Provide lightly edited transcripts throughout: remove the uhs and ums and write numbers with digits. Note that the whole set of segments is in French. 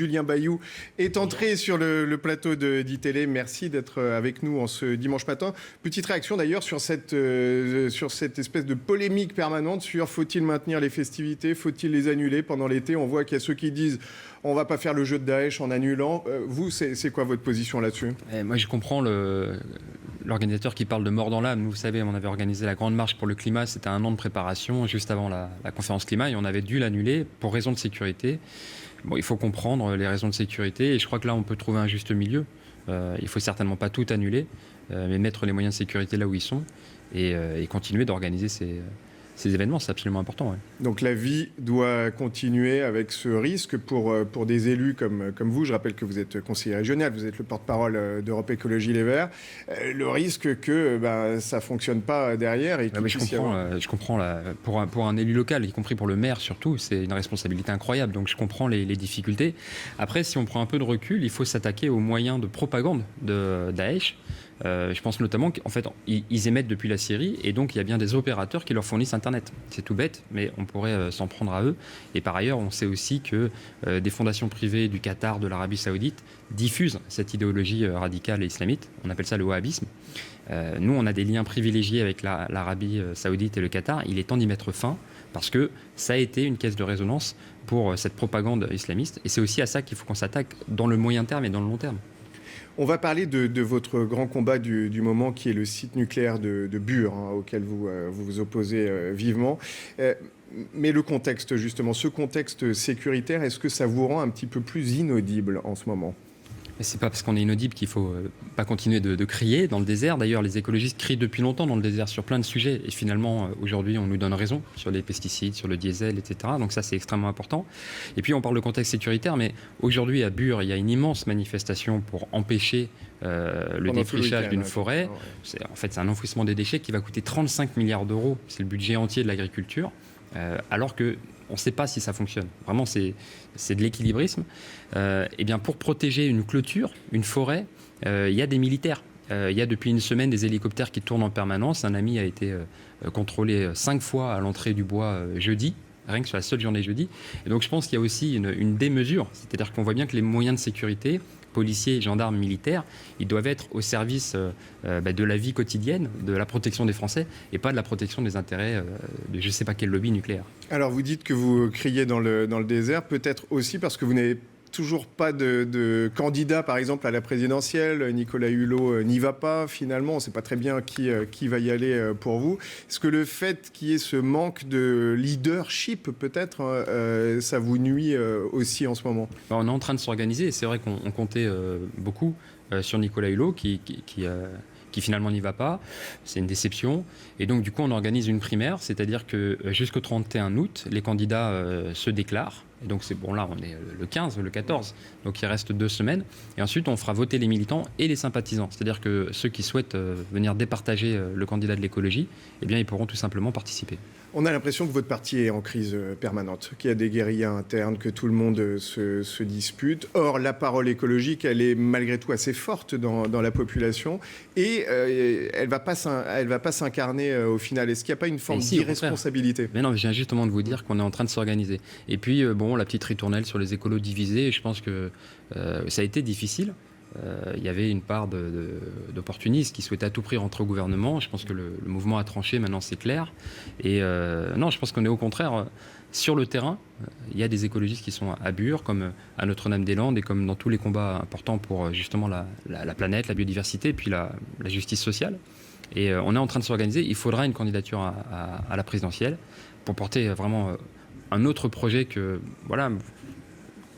Julien Bayou est entré sur le plateau d'ITélé. Merci d'être avec nous en ce dimanche matin. Petite réaction d'ailleurs sur cette espèce de polémique permanente sur faut-il maintenir les festivités, faut-il les annuler pendant l'été. On voit qu'il y a ceux qui disent on ne va pas faire le jeu de Daesh en annulant. Vous, c'est quoi votre position là-dessus ? Moi, je comprends l'organisateur qui parle de mort dans l'âme. Vous savez, on avait organisé la Grande Marche pour le climat. C'était 1 an de préparation juste avant la conférence climat et on avait dû l'annuler pour raison de sécurité. Bon, il faut comprendre les raisons de sécurité et je crois que là, on peut trouver un juste milieu. Il ne faut certainement pas tout annuler, mais mettre les moyens de sécurité là où ils sont et continuer d'organiser ces événements. C'est absolument important. Ouais. Donc la vie doit continuer avec ce risque pour des élus comme vous. Je rappelle que vous êtes conseiller régional, vous êtes le porte-parole d'Europe Écologie Les Verts. Le risque que ça ne fonctionne pas derrière. Et je comprends pour un élu local, y compris pour le maire surtout, c'est une responsabilité incroyable. Donc je comprends les difficultés. Après, si on prend un peu de recul, il faut s'attaquer aux moyens de propagande de Daesh. Je pense notamment qu'en fait, ils émettent depuis la Syrie et donc il y a bien des opérateurs qui leur fournissent Internet. C'est tout bête, mais on pourrait s'en prendre à eux. Et par ailleurs, on sait aussi que des fondations privées du Qatar, de l'Arabie Saoudite diffusent cette idéologie radicale et islamite. On appelle ça le wahhabisme. Nous, on a des liens privilégiés avec l'Arabie Saoudite et le Qatar. Il est temps d'y mettre fin parce que ça a été une caisse de résonance pour cette propagande islamiste. Et c'est aussi à ça qu'il faut qu'on s'attaque dans le moyen terme et dans le long terme. On va parler de votre grand combat du moment qui est le site nucléaire de Bure, auquel vous vous opposez vivement. Mais le contexte, justement, ce contexte sécuritaire, est-ce que ça vous rend un petit peu plus inaudible en ce moment ? Mais c'est pas parce qu'on est inaudible qu'il faut pas continuer de crier dans le désert. D'ailleurs, les écologistes crient depuis longtemps dans le désert sur plein de sujets. Et finalement, aujourd'hui, on nous donne raison sur les pesticides, sur le diesel, etc. Donc ça, c'est extrêmement important. Et puis, on parle de contexte sécuritaire, mais aujourd'hui, à Bure, il y a une immense manifestation pour empêcher le défrichage d'une forêt. En fait, c'est un enfouissement des déchets qui va coûter 35 milliards d'euros. C'est le budget entier de l'agriculture. Alors que on ne sait pas si ça fonctionne. Vraiment, c'est de l'équilibrisme. Eh bien, pour protéger une clôture, une forêt, il y a des militaires. Il y a depuis une semaine des hélicoptères qui tournent en permanence. Un ami a été contrôlé 5 fois à l'entrée du bois jeudi, rien que sur la seule journée jeudi. Et donc, je pense qu'il y a aussi une démesure. C'est-à-dire qu'on voit bien que les moyens de sécurité, policiers, gendarmes, militaires, ils doivent être au service de la vie quotidienne, de la protection des Français et pas de la protection des intérêts de je ne sais pas quel lobby nucléaire. Alors vous dites que vous criez dans le désert, peut-être aussi parce que vous n'avez toujours pas de candidat, par exemple, à la présidentielle. Nicolas Hulot n'y va pas, finalement. On ne sait pas très bien qui va y aller pour vous. Est-ce que le fait qu'il y ait ce manque de leadership, peut-être, ça vous nuit aussi en ce moment ? On est en train de s'organiser. C'est vrai qu'on comptait beaucoup sur Nicolas Hulot, qui finalement n'y va pas. C'est une déception. Et donc, du coup, on organise une primaire, c'est-à-dire que jusqu'au 31 août, les candidats se déclarent. Et donc, c'est bon, là, on est le 15, le 14, donc il reste 2 semaines. Et ensuite, on fera voter les militants et les sympathisants. C'est-à-dire que ceux qui souhaitent venir départager le candidat de l'écologie, eh bien, ils pourront tout simplement participer. On a l'impression que votre parti est en crise permanente, qu'il y a des guérillas internes, que tout le monde se dispute. Or, la parole écologique, elle est malgré tout assez forte dans la population et elle va pas s'incarner au final. Est-ce qu'il n'y a pas une forme d'irresponsabilité ? Mais non, je viens justement de vous dire qu'on est en train de s'organiser. Et puis, la petite ritournelle sur les écolos divisés, je pense que ça a été difficile. Il y avait une part d'opportunistes qui souhaitaient à tout prix rentrer au gouvernement. Je pense que le mouvement a tranché, maintenant c'est clair. Et non, je pense qu'on est au contraire sur le terrain. Il y a des écologistes qui sont à Bure, comme à Notre-Dame-des-Landes, et comme dans tous les combats importants pour justement la planète, la biodiversité, et puis la justice sociale. Et on est en train de s'organiser. Il faudra une candidature à la présidentielle pour porter vraiment un autre projet que... Voilà,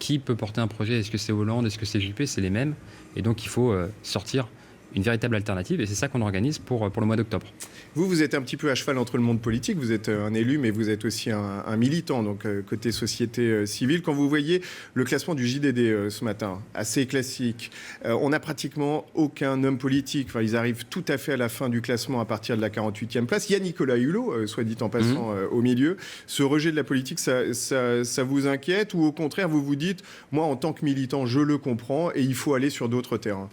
qui peut porter un projet ? Est-ce que c'est Hollande ? Est-ce que c'est Juppé ? C'est les mêmes. Et donc, il faut sortir une véritable alternative. Et c'est ça qu'on organise pour le mois d'octobre. Vous êtes un petit peu à cheval entre le monde politique. Vous êtes un élu, mais vous êtes aussi un militant, donc côté société civile. Quand vous voyez le classement du JDD ce matin, assez classique, on n'a pratiquement aucun homme politique. Enfin, ils arrivent tout à fait à la fin du classement à partir de la 48e place. Il y a Nicolas Hulot, soit dit en passant, au milieu. Ce rejet de la politique, ça vous inquiète ou au contraire, vous vous dites, moi, en tant que militant, je le comprends et il faut aller sur d'autres terrains ?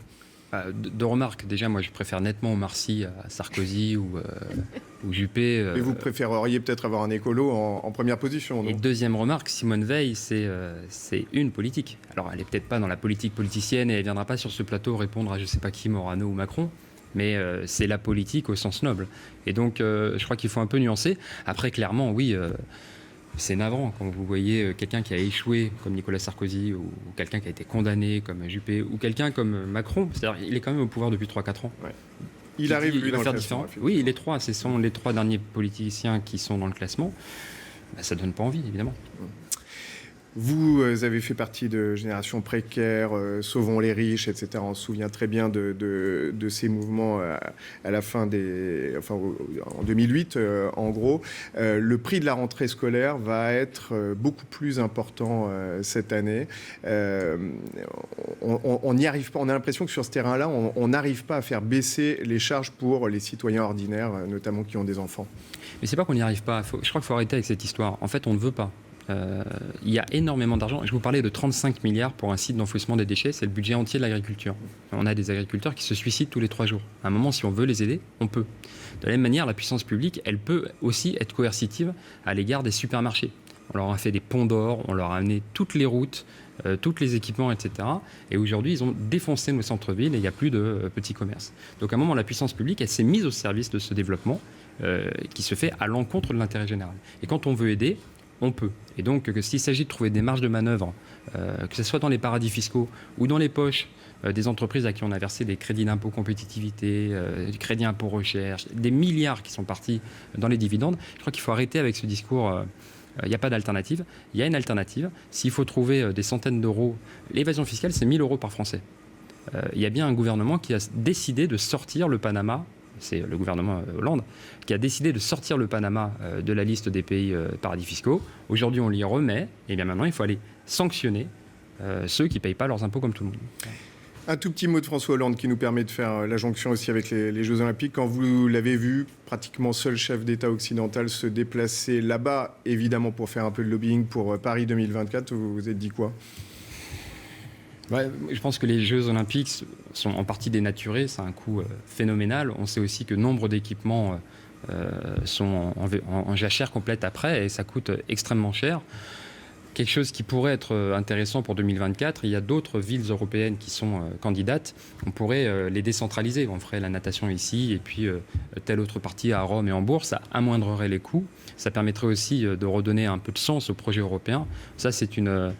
Deux remarques. Déjà, moi, je préfère nettement Omar Sy à Sarkozy ou Juppé. Et vous préféreriez peut-être avoir un écolo en première position, non? Et deuxième remarque, Simone Veil, c'est une politique. Alors, elle n'est peut-être pas dans la politique politicienne et elle ne viendra pas sur ce plateau répondre à je ne sais pas qui, Morano ou Macron. Mais c'est la politique au sens noble. Et donc, je crois qu'il faut un peu nuancer. Après, clairement, oui, c'est navrant quand vous voyez quelqu'un qui a échoué, comme Nicolas Sarkozy, ou quelqu'un qui a été condamné, comme Juppé, ou quelqu'un comme Macron. C'est-à-dire il est quand même au pouvoir depuis 3-4 ans. Ouais. Il arrive, lui, dans le classement. Oui, les trois. Ce sont les trois derniers politiciens qui sont dans le classement. Ça ne donne pas envie, évidemment. Vous avez fait partie de Génération Précaire, Sauvons les riches, etc. On se souvient très bien de ces mouvements à la fin en 2008, en gros. Le prix de la rentrée scolaire va être beaucoup plus important cette année. On n'y arrive pas. On a l'impression que sur ce terrain-là, on n'arrive pas à faire baisser les charges pour les citoyens ordinaires, notamment qui ont des enfants. Mais c'est pas qu'on n'y arrive pas. Je crois qu'il faut arrêter avec cette histoire. En fait, on ne veut pas. Il y a énormément d'argent. Je vous parlais de 35 milliards pour un site d'enfouissement des déchets. C'est le budget entier de l'agriculture. On a des agriculteurs qui se suicident tous les 3 jours. À un moment, si on veut les aider, on peut. De la même manière, la puissance publique, elle peut aussi être coercitive à l'égard des supermarchés. On leur a fait des ponts d'or, on leur a amené toutes les routes, tous les équipements, etc. Et aujourd'hui, ils ont défoncé nos centres-villes et il n'y a plus de petits commerces. Donc à un moment, la puissance publique, elle s'est mise au service de ce développement qui se fait à l'encontre de l'intérêt général. Et quand on veut aider, on peut. Et donc, s'il s'agit de trouver des marges de manœuvre, que ce soit dans les paradis fiscaux ou dans les poches des entreprises à qui on a versé des crédits d'impôt compétitivité, des crédits impôt recherche, des milliards qui sont partis dans les dividendes, je crois qu'il faut arrêter avec ce discours. Il n'y a pas d'alternative. Il y a une alternative. S'il faut trouver des centaines d'euros, l'évasion fiscale, c'est 1 000 euros par Français. Il y a bien un gouvernement qui a décidé de sortir le Panama. C'est le gouvernement Hollande qui a décidé de sortir le Panama de la liste des pays paradis fiscaux. Aujourd'hui, on l'y remet. Et bien maintenant, il faut aller sanctionner ceux qui ne payent pas leurs impôts comme tout le monde. Un tout petit mot de François Hollande qui nous permet de faire la jonction aussi avec les Jeux Olympiques. Quand vous l'avez vu, pratiquement seul chef d'État occidental se déplacer là-bas, évidemment pour faire un peu de lobbying pour Paris 2024, vous vous êtes dit quoi ? Ouais, je pense que les Jeux Olympiques sont en partie dénaturés, c'est un coût phénoménal. On sait aussi que nombre d'équipements sont en jachère complète après et ça coûte extrêmement cher. Quelque chose qui pourrait être intéressant pour 2024, il y a d'autres villes européennes qui sont candidates. On pourrait les décentraliser. On ferait la natation ici et puis telle autre partie à Rome et Hambourg. Ça amoindrerait les coûts. Ça permettrait aussi de redonner un peu de sens au projet européen. Ça, c'est une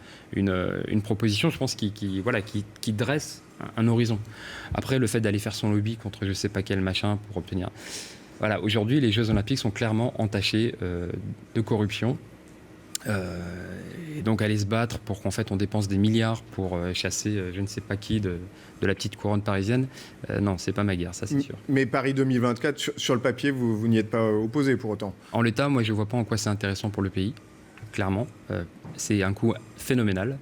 proposition, je pense, qui dresse un horizon. Après, le fait d'aller faire son lobby contre je ne sais pas quel machin pour obtenir... Voilà, aujourd'hui, les Jeux Olympiques sont clairement entachés de corruption. Et donc aller se battre pour qu'en fait on dépense des milliards pour chasser je ne sais pas qui de la petite couronne parisienne, non, c'est pas ma guerre, ça c'est sûr. Mais Paris 2024, sur le papier, vous n'y êtes pas opposé pour autant? En l'état, moi je vois pas en quoi c'est intéressant pour le pays, clairement. C'est un coût phénoménal.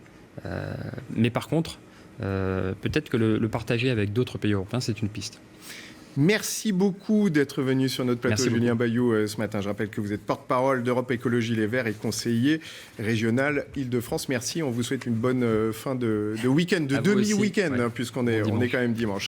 Mais par contre, peut-être que le partager avec d'autres pays européens, c'est une piste. Merci beaucoup d'être venu sur notre plateau, Merci Julien beaucoup. Bayou, ce matin. Je rappelle que vous êtes porte-parole d'Europe Écologie Les Verts et conseiller régional Île-de-France. Merci, on vous souhaite une bonne fin de week-end, de demi-week-end, ouais. puisqu'on est quand même dimanche.